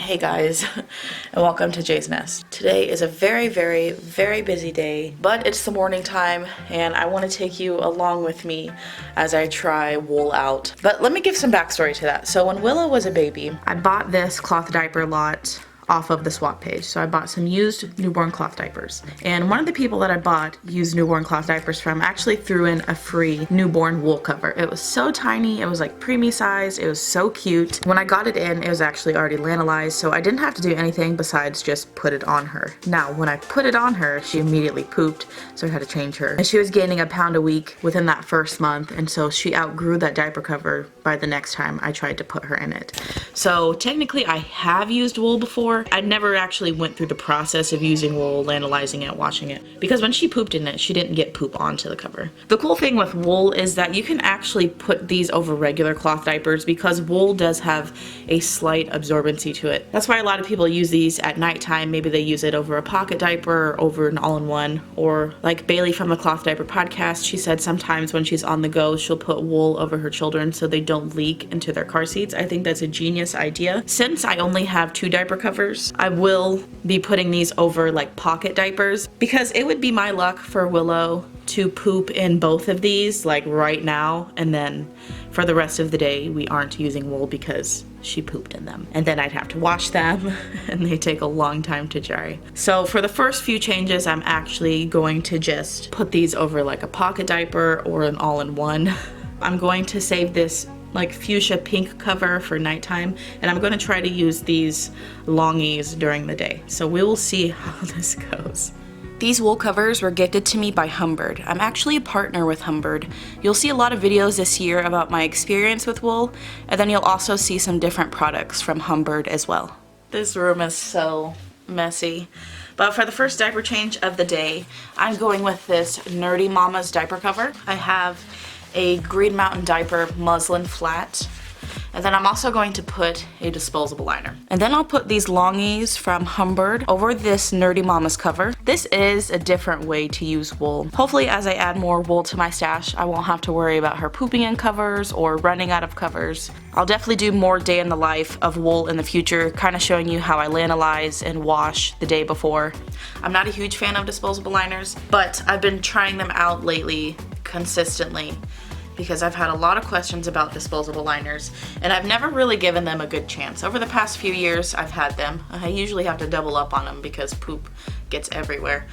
Hey guys, and welcome to Jay's Nest. Today is a very busy day, but it's the morning time and I want to take you along with me as I try wool out. But let me give some backstory to that. So when Willow was a baby, I bought this cloth diaper lot off of the swap page. So I bought some used newborn cloth diapers. And one of the people that I bought used newborn cloth diapers from actually threw in a free newborn wool cover. It was so tiny, it was like preemie sized, it was so cute. When I got it in, it was actually already lanolized, so I didn't have to do anything besides just put it on her. Now, when I put it on her, she immediately pooped, so I had to change her. And she was gaining a pound a week within that first month, and so she outgrew that diaper cover by the next time I tried to put her in it. So technically I have used wool before. I never actually went through the process of using wool, lanolizing it, washing it, because when she pooped in it, she didn't get poop onto the cover. The cool thing with wool is that you can actually put these over regular cloth diapers because wool does have a slight absorbency to it. That's why a lot of people use these at nighttime. Maybe they use it over a pocket diaper or over an all-in-one, or like Bailey from the Cloth Diaper podcast, she said sometimes when she's on the go, she'll put wool over her children so they don't leak into their car seats. I think that's a genius idea. Since I only have 2 diaper covers, I will be putting these over like pocket diapers because it would be my luck for Willow to poop in both of these like right now, and then for the rest of the day we aren't using wool because she pooped in them, and then I'd have to wash them and they take a long time to dry. So for the first few changes, I'm actually going to just put these over like a pocket diaper or an all-in-one. I'm going to save this like fuchsia pink cover for nighttime, and I'm going to try to use these longies during the day. So we will see how this goes. These wool covers were gifted to me by Humbird. I'm actually a partner with Humbird. You'll see a lot of videos this year about my experience with wool, and then you'll also see some different products from Humbird as well. This room is so messy. But for the first diaper change of the day, I'm going with this Nerdy Mama's diaper cover. I have a Green Mountain diaper muslin flat, and then I'm also going to put a disposable liner. And then I'll put these longies from Humbird over this Nerdy Mama's cover. This is a different way to use wool. Hopefully as I add more wool to my stash, I won't have to worry about her pooping in covers or running out of covers. I'll definitely do more day in the life of wool in the future, kind of showing you how I lanolize and wash the day before. I'm not a huge fan of disposable liners, but I've been trying them out lately consistently because I've had a lot of questions about disposable liners, and I've never really given them a good chance. Over the past few years I've had them. I usually have to double up on them because poop gets everywhere.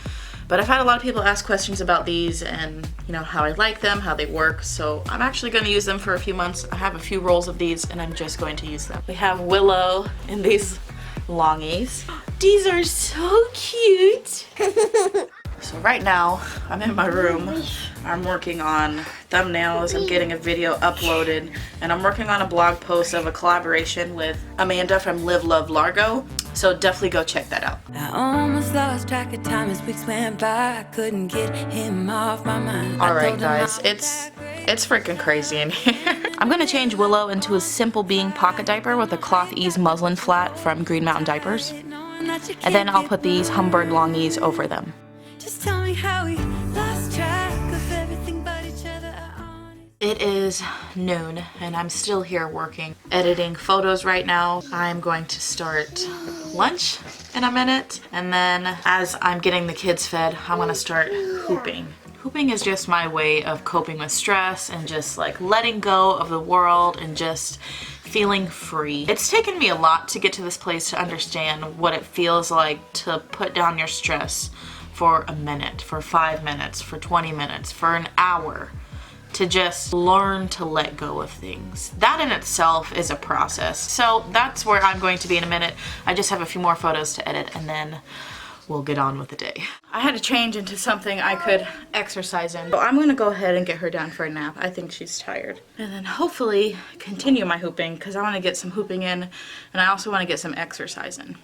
But I've had a lot of people ask questions about these and how I like them, how they work, so I'm actually going to use them for a few months. I have a few rolls of these and I'm just going to use them. We have Willow in these longies. These are so cute. So right now, I'm in my room. I'm working on thumbnails, I'm getting a video uploaded, and I'm working on a blog post of a collaboration with Amanda from Live Love Largo. So definitely go check that out. I almost lost track of time as weeks went by. I couldn't get him off my mind. Alright guys, it's freaking crazy in here. I'm gonna change Willow into a simple being pocket diaper with a cloth ease muslin flat from Green Mountain Diapers. And then I'll put these Humbird longies over them. Just tell me how we lost track of everything but each other. It is noon and I'm still here working, editing photos right now. I'm going to start lunch in a minute, and then as I'm getting the kids fed, I'm gonna start hooping. Hooping is just my way of coping with stress and just like letting go of the world and just feeling free. It's taken me a lot to get to this place to understand what it feels like to put down your stress for a minute, for 5 minutes, for 20 minutes, for an hour, to just learn to let go of things. That in itself is a process. So that's where I'm going to be in a minute. I just have a few more photos to edit and then we'll get on with the day. I had to change into something I could exercise in. So I'm gonna go ahead and get her down for a nap. I think she's tired. And then hopefully continue my hooping because I wanna get some hooping in, and I also wanna get some exercise in.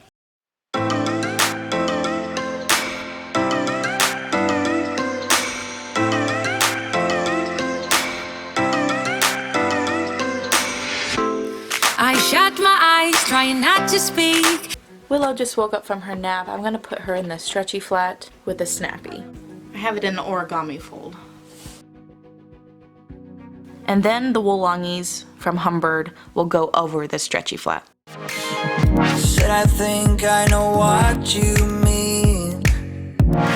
I shut my eyes, trying not to speak. Willow just woke up from her nap. I'm gonna put her in the stretchy flat with a snappy. I have it in the origami fold. And then the wool longies from Humbird will go over the stretchy flat. Said I think I know what you mean.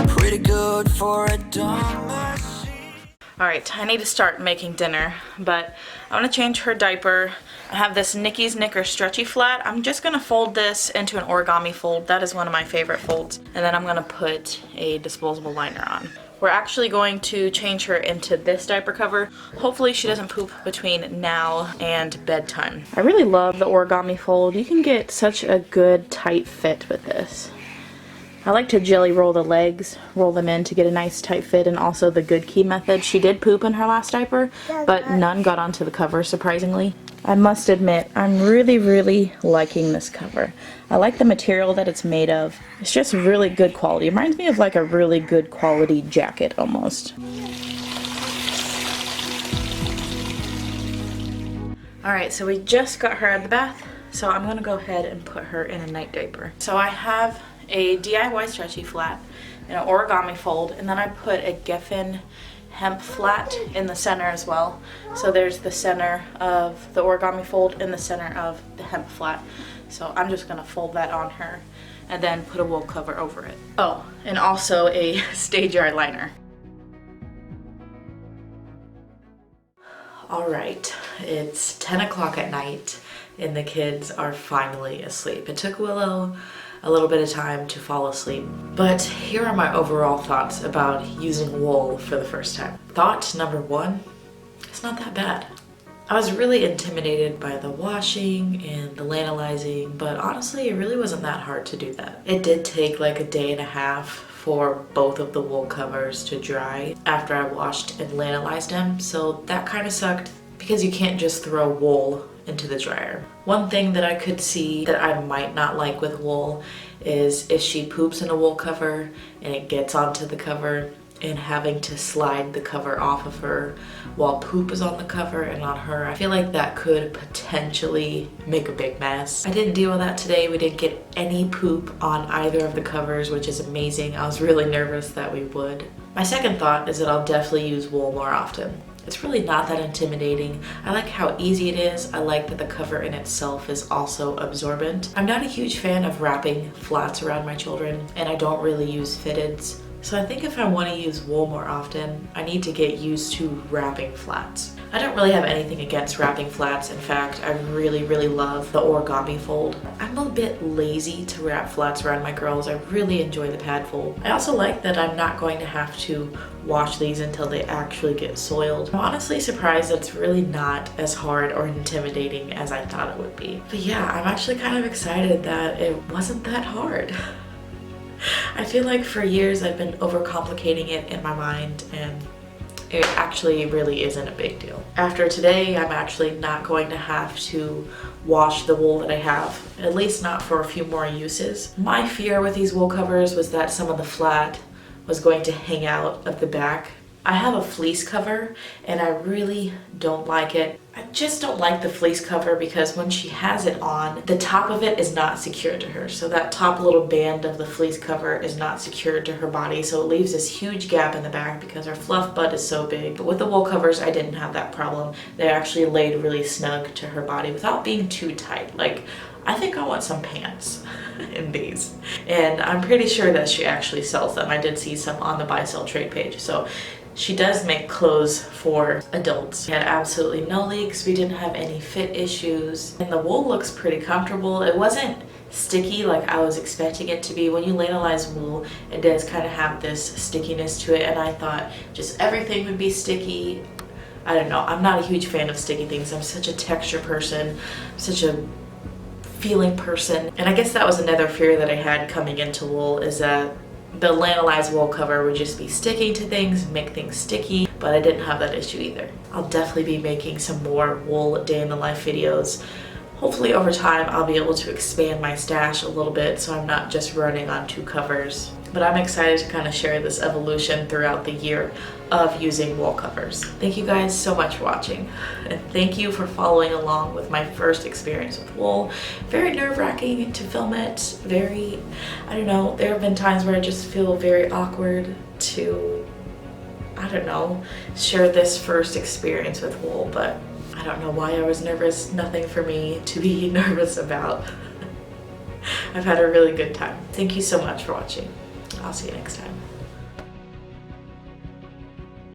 Pretty good for a dumb machine. Alright, I need to start making dinner, but I want to change her diaper. I have this Nikki's Knicker stretchy flat. I'm just going to fold this into an origami fold. That is one of my favorite folds. And then I'm going to put a disposable liner on. We're actually going to change her into this diaper cover. Hopefully she doesn't poop between now and bedtime. I really love the origami fold. You can get such a good tight fit with this. I like to jelly roll the legs, roll them in to get a nice tight fit, and also the good key method. She did poop in her last diaper, but none got onto the cover, surprisingly. I must admit, I'm really liking this cover. I like the material that it's made of. It's just really good quality. It reminds me of like a really good quality jacket almost. Alright, so we just got her out of the bath, so I'm gonna go ahead and put her in a night diaper. So I have a DIY stretchy flat and an origami fold, and then I put a Geffen hemp flat in the center as well. So there's the center of the origami fold and the center of the hemp flat. So I'm just gonna fold that on her and then put a wool cover over it. Oh, and also a stage yard liner. All right, it's 10 o'clock at night and the kids are finally asleep. It took Willow a little bit of time to fall asleep, but here are my overall thoughts about using wool for the first time. Thought number one, it's not that bad. I was really intimidated by the washing and the lanolizing, but honestly it really wasn't that hard to do that. It did take like a day and a half for both of the wool covers to dry after I washed and lanolized them, so that kind of sucked because you can't just throw wool into the dryer. One thing that I could see that I might not like with wool is if she poops in a wool cover and it gets onto the cover and having to slide the cover off of her while poop is on the cover and on her. I feel like that could potentially make a big mess. I didn't deal with that today. We didn't get any poop on either of the covers, which is amazing. I was really nervous that we would. My second thought is that I'll definitely use wool more often. It's really not that intimidating. I like how easy it is. I like that the cover in itself is also absorbent. I'm not a huge fan of wrapping flats around my children, and I don't really use fitteds. So I think if I want to use wool more often, I need to get used to wrapping flats. I don't really have anything against wrapping flats. In fact, I really love the origami fold. I'm a bit lazy to wrap flats around my girls. I really enjoy the pad fold. I also like that I'm not going to have to wash these until they actually get soiled. I'm honestly surprised that it's really not as hard or intimidating as I thought it would be. But yeah, I'm actually kind of excited that it wasn't that hard. I feel like for years I've been overcomplicating it in my mind, and it actually really isn't a big deal. After today, I'm actually not going to have to wash the wool that I have, at least not for a few more uses. My fear with these wool covers was that some of the flat was going to hang out of the back. I have a fleece cover and I really don't like it. I just don't like the fleece cover because when she has it on, the top of it is not secured to her. So that top little band of the fleece cover is not secured to her body. So it leaves this huge gap in the back because her fluff butt is so big. But with the wool covers, I didn't have that problem. They actually laid really snug to her body without being too tight. Like, I think I want some pants in these. And I'm pretty sure that she actually sells them. I did see some on the buy sell trade page. So she does make clothes for adults. We had absolutely no leaks. We didn't have any fit issues. And the wool looks pretty comfortable. It wasn't sticky like I was expecting it to be. When you lanolize wool, it does kind of have this stickiness to it. And I thought just everything would be sticky. I don't know. I'm not a huge fan of sticky things. I'm such a texture person, such a feeling person. And I guess that was another fear that I had coming into wool, is that the lanolized wool cover would just be sticking to things, make things sticky, but I didn't have that issue either. I'll definitely be making some more wool day in the life videos. Hopefully over time I'll be able to expand my stash a little bit so I'm not just running on 2 covers. But I'm excited to kind of share this evolution throughout the year of using wool covers. Thank you guys so much for watching. And thank you for following along with my first experience with wool. Very nerve-wracking to film it. I don't know, there have been times where I just feel very awkward to, I don't know, share this first experience with wool, but I don't know why I was nervous. Nothing for me to be nervous about. I've had a really good time. Thank you so much for watching. I'll see you next time.